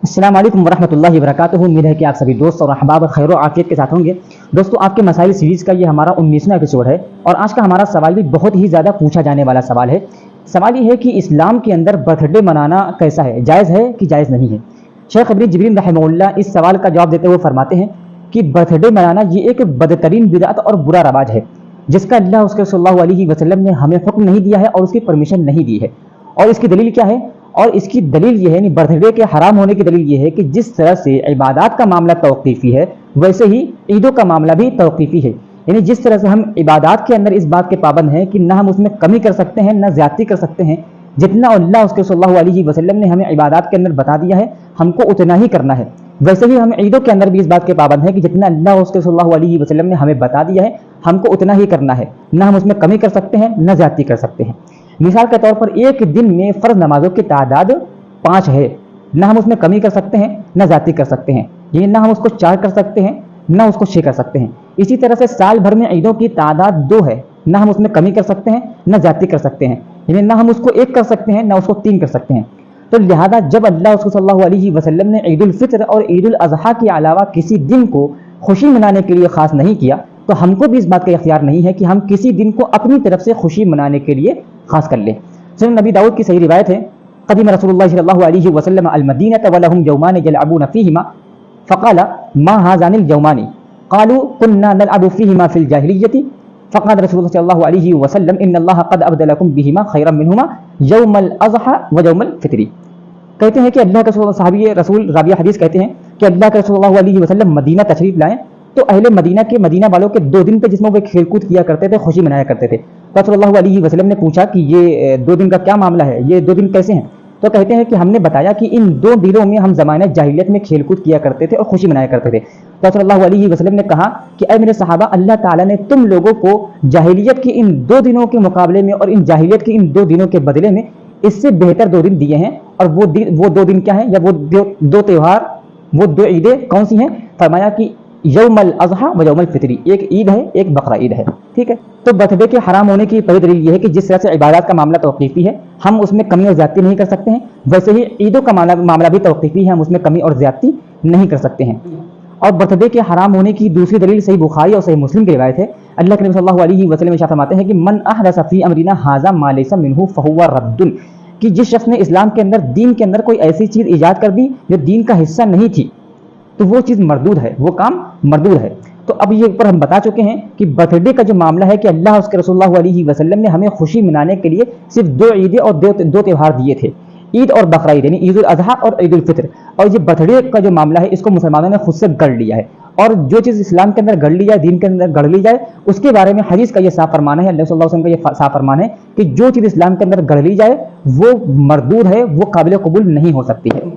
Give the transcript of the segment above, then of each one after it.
अस्सलाम वालेकुम वरहमतुल्लाहि वबरकातुहू। उम्मीद है कि आप सभी दोस्त और अहबाब खैर व आफियत के साथ होंगे। दोस्तों, आपके मसाइल सीरीज़ का ये हमारा 19वां एपिसोड है और आज का हमारा सवाल भी बहुत ही ज़्यादा पूछा जाने वाला सवाल है। सवाल ये है कि इस्लाम के अंदर बर्थडे मनाना कैसा है, जायज़ है कि जायज़ नहीं है। शेख इब्न जिब्रीन रहमहुल्लाह इस सवाल का जवाब देते हुए फरमाते हैं कि बर्थडे मनाना ये एक बदतरीन बिदअत और बुरा रवाज है जिसका अल्लाह उसके सल्लल्लाहु अलैहि वसल्लम ने हमें हुक्म नहीं दिया है और उसकी परमिशन नहीं दी है। और इसकी दलील क्या है? और इसकी दलील ये है, बर्थडे के हराम होने की दलील ये है कि जिस तरह से इबादत का मामला तौक़ीफ़ी है वैसे ही ईदों का मामला भी तौक़ीफ़ी है। यानी जिस तरह से हम इबादत के अंदर इस बात के पाबंद हैं कि ना हम उसमें कमी कर सकते हैं ना ज़्यादती कर सकते हैं, जितना अल्लाह उसके सल्लल्लाहु अलैहि वसल्लम ने हमें इबादत के अंदर बता दिया है हमको उतना ही करना है। वैसे ही हम ईदों के अंदर भी इस बात के पाबंद हैं कि जितना अल्लाह उसके सल्लल्लाहु अलैहि वसल्लम ने हमें बता दिया है हमको उतना ही करना है, ना हम उसमें कमी कर सकते हैं ना ज़्यादती कर सकते हैं। मिसाल के तौर पर एक दिन में फ़र्ज़ नमाजों की तादाद 5 है, ना हम उसमें कमी कर सकते हैं ना ज़्यादती कर सकते हैं। ये ना हम उसको 4 कर सकते हैं ना उसको 6 कर सकते हैं। इसी तरह से साल भर में ईदों की तादाद 2 है, ना हम उसमें कमी कर सकते हैं ना ज़्यादती कर सकते हैं। यानी ना हम उसको 1 कर सकते हैं ना उसको 3 कर सकते हैं। तो लिहाजा जब अल्लाह उसको सल्लल्लाहु अलैहि वसल्लम ने ईद उल फित्र और ईद उल अज़हा के अलावा किसी दिन को खुशी मनाने के लिए ख़ास नहीं किया, तो हमको भी इस बात का इख्तियार नहीं है कि हम किसी दिन को अपनी तरफ से खुशी मनाने के लिए ख़ास कर लें। सुनन नबी दाऊद की सही रिवायत है, क़दीम रसूलुल्लाह सल्लल्लाहु अलैहि वसल्लम अल मदीनत व लहुम यौमान यलअबून फ़ीहिमा फ़क़ाल मा हाज़ानिल यौमानी क़ालू कुन्ना नलअबु फ़ीहिमा फ़िल जाहिलिय्यति फ़क़ाल रसूलुल्लाह सल्लल्लाहु अलैहि वसल्लम इन्नल्लाह क़द अबदलकुम बिहिमा खैरम मिनहुमा यौमल अज़हा व यौमल फ़ित्री। कहते हैं कि अल्लाह के सहाबी रसूल राबिया हदीस कहते हैं कि अल्लाह के रसूल सल्लल्लाहु अलैहि वसल्लम मदीना तशरीफ़ लाएँ तो अहले मदीना वालों के 2 दिन थे जिसमें वे खेलकूद किया करते थे, खुशी मनाया करते थे। तो सल्लल्लाहु अलैहि वसल्लम ने पूछा कि ये 2 दिन का क्या मामला है, ये 2 दिन कैसे हैं? तो कहते हैं कि हमने बताया कि इन 2 दिनों में हम ज़माने जाहिलियत में खेलकूद किया करते थे और खुशी मनाया करते थे। तो सल्लल्लाहु अलैहि वसल्लम ने कहा कि ऐ मेरे सहाबा, अल्लाह ताला ने तुम लोगों को जाहिलियत के इन 2 दिनों के मुकाबले में और इन जाहिलियत के इन 2 दिनों के बदले में इससे बेहतर 2 दिन दिए हैं। और वो 2 दिन क्या हैं, या वो 2 त्यौहार, वो 2 ईदें कौन सी हैं? फरमाया कि यौमल अज़हा व यौमल फ़ित्री, एक ईद है एक बकरा ईद है। ठीक है, तो बर्थडे के हराम होने की पहली दलील ये है कि जिस तरह से इबादत का मामला तौक़ीफ़ी है हम उसमें कमी और ज़्यादती नहीं कर सकते हैं, वैसे ही ईदों का मामला भी तौक़ीफ़ी है, हम उसमें कमी और ज़्यादती नहीं कर सकते हैं। और बर्थडे के हराम होने की दूसरी दलील सही बुखारी और सही मुस्लिम की रिवायत है। अल्लाह के नबी सल्लल्लाहु अलैहि वसल्लम इरशाद फरमाते हैं कि मन अहदस फ़ी अमरिना हाज़ा मा लैसा मिन्हु फहुवा रद्दुन, कि जिस शख्स ने इस्लाम के अंदर दीन के अंदर कोई ऐसी चीज़ ईजाद कर दी जो दीन का हिस्सा नहीं थी तो वो चीज़ मरदूद है, वो काम मरदूद है। तो अब ये ऊपर हम बता चुके हैं कि बर्थडे का जो मामला है कि अल्लाह उसके रसूलुल्लाह अलैहि वसल्लम ने हमें खुशी मनाने के लिए सिर्फ 2 ईदें और 2 त्यौहार दिए थे, ईद और बकरा ईद, यानी ईद उल अज़हा और ईद उल फित्र। और ये बर्थडे का जो मामला है इसको मुसलमानों ने खुद से गढ़ लिया है, और जो चीज़ इस्लाम के अंदर गढ़ ली जाए, दीन के अंदर गढ़ ली जाए, उसके बारे में हदीस का ये साफ फरमान है, अल्लाह सल्लल्लाहु अलैहि वसल्लम का ये साफ फरमान है कि जो चीज़ इस्लाम के अंदर गढ़ ली जाए वो मरदूद है, वो काबिल कबूल नहीं हो सकती है।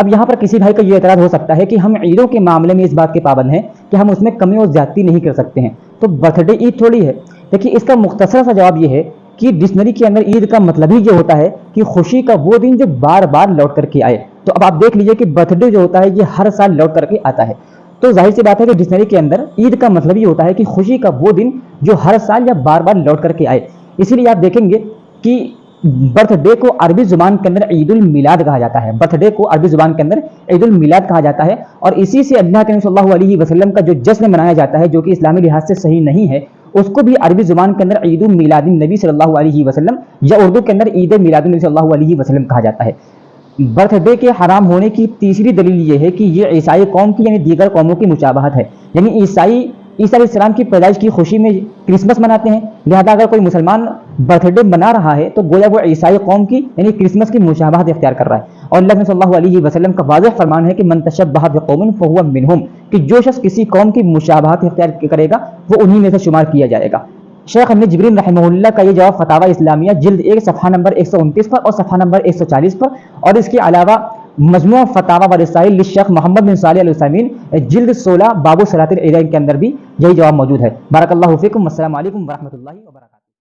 अब यहाँ पर किसी भाई का ये एतराज़ हो सकता है कि हम ईदों के मामले में इस बात के पाबंद हैं कि हम उसमें कमी और ज़्यादती नहीं कर सकते हैं, तो बर्थडे ईद थोड़ी है। देखिए, इसका मुख्तसर सा जवाब ये है कि डिक्शनरी के अंदर ईद का मतलब ही ये होता है कि खुशी का वो दिन जो बार बार लौट करके आए। तो अब आप देख लीजिए कि बर्थडे जो होता है ये हर साल लौट करके आता है, तो जाहिर सी बात है कि डिक्शनरी के अंदर ईद का मतलब ही होता है कि खुशी का वो दिन जो हर साल या बार बार लौट करके आए। इसीलिए आप देखेंगे कि बर्थडे को अरबी जुबान के अंदर ईद उल मिलाद कहा जाता है, बर्थडे को अरबी जुबान के अंदर ईद उल मिलाद कहा जाता है। और इसी से अल्लाह के नबी सल्लल्लाहु अलैहि वसल्लम का जो जश्न मनाया जाता है जो कि इस्लामी लिहाज से सही नहीं है, उसको भी अरबी जुबान के अंदर ईद उल मिलादिन नबी सल्लल्लाहु अलैहि वसल्लम या उर्दू के अंदर ईद मिलादुन नबी सल्लल्लाहु अलैहि वसल्लम कहा जाता है। बर्थडे के हराम होने की तीसरी दलील ये है कि ये ईसाई कौम की यानी दीगर कौमों की मुशाबहत है, यानी ईसा अलैहिस्सलाम की पैदाइश की खुशी में क्रिसमस मनाते हैं, लिहाजा अगर कोई मुसलमान बर्थडे मना रहा है तो गोया वो ईसाई कौम की यानी क्रिसमस की मुशाबहत इख्तियार कर रहा है। और अल्लाह सल्लल्लाहु अलैहि वसल्लम का वाज़ेह फरमान है कि मन तशब्बह बिक़ौमिन फहुवा मिनहुम, कि जो शख्स किसी कौम की मुशाबहत इख्तियार करेगा वो उन्हीं में से शुमार किया जाएगा। शेख इब्न जिब्रीन रहमहुल्लाह का ये जवाब फतावा इस्लामिया जिल्द 1 सफ़हा नंबर 129 पर और सफ़हा नंबर 140 पर, और इसके अलावा मजमू फतावा व रसाइल लिशेख मोहम्मद बिन सालिह अल उसैमीन जिल्द 16 बाबु सलातिल ईदैन के अंदर भी यही जवाब मौजूद है। बारकल्लाहु फ़ीकुम, अस्सलामु अलैकुम व रहमतुल्लाहि व बरकातुहू।